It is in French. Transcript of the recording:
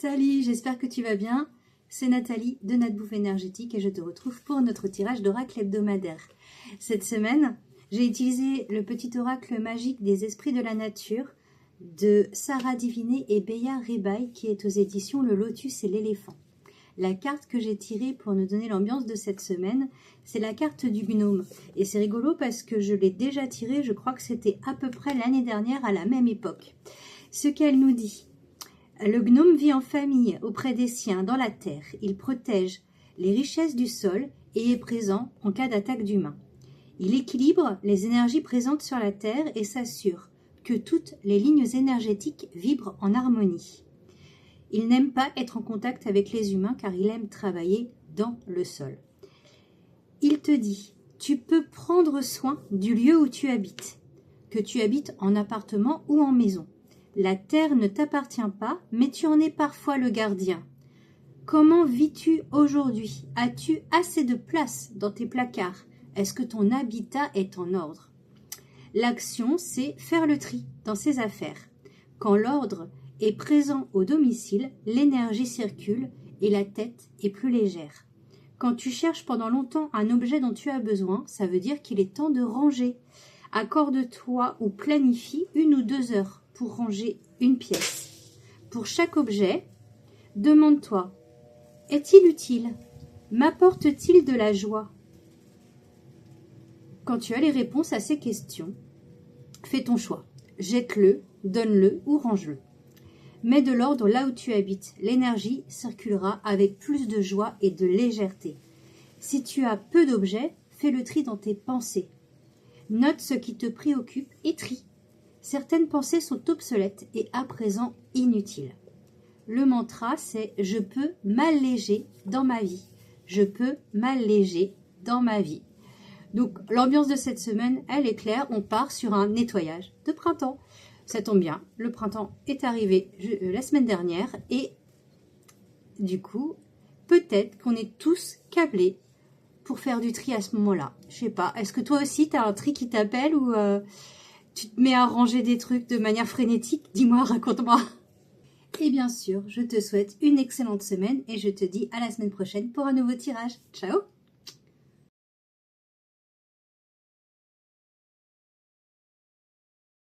Salut, j'espère que tu vas bien. C'est Nathalie de Natbouffe Énergétique et je te retrouve pour notre tirage d'oracle hebdomadaire. Cette semaine, j'ai utilisé le petit oracle magique des esprits de la nature de Sarah Diviné et Beya Ribaï qui est aux éditions Le Lotus et l'Éléphant. La carte que j'ai tirée pour nous donner l'ambiance de cette semaine, c'est la carte du gnome. Et c'est rigolo parce que je l'ai déjà tirée, je crois que c'était à peu près l'année dernière à la même époque. Ce qu'elle nous dit: le gnome vit en famille auprès des siens dans la terre. Il protège les richesses du sol et est présent en cas d'attaque d'humains. Il équilibre les énergies présentes sur la terre et s'assure que toutes les lignes énergétiques vibrent en harmonie. Il n'aime pas être en contact avec les humains car il aime travailler dans le sol. Il te dit: tu peux prendre soin du lieu où tu habites, que tu habites en appartement ou en maison. La terre ne t'appartient pas, mais tu en es parfois le gardien. Comment vis-tu aujourd'hui? As-tu assez de place dans tes placards? Est-ce que ton habitat est en ordre? L'action, c'est faire le tri dans ses affaires. Quand l'ordre est présent au domicile, l'énergie circule et la tête est plus légère. Quand tu cherches pendant longtemps un objet dont tu as besoin, ça veut dire qu'il est temps de ranger. Accorde-toi ou planifie 1 ou 2 heures pour ranger une pièce. Pour chaque objet, demande-toi: est-il utile? M'apporte-t-il de la joie? Quand tu as les réponses à ces questions, fais ton choix. Jette-le, donne-le ou range-le. Mets de l'ordre là où tu habites. L'énergie circulera avec plus de joie et de légèreté. Si tu as peu d'objets, fais le tri dans tes pensées. Note ce qui te préoccupe et trie. Certaines pensées sont obsolètes et à présent inutiles. Le mantra, c'est: je peux m'alléger dans ma vie. Je peux m'alléger dans ma vie. Donc, l'ambiance de cette semaine, elle est claire. On part sur un nettoyage de printemps. Ça tombe bien, le printemps est arrivé la semaine dernière et du coup, peut-être qu'on est tous câblés pour faire du tri à ce moment-là. Je sais pas, est-ce que toi aussi, tu as un tri qui t'appelle ou tu te mets à ranger des trucs de manière frénétique? Dis-moi, raconte-moi. Et bien sûr, je te souhaite une excellente semaine et je te dis à la semaine prochaine pour un nouveau tirage. Ciao!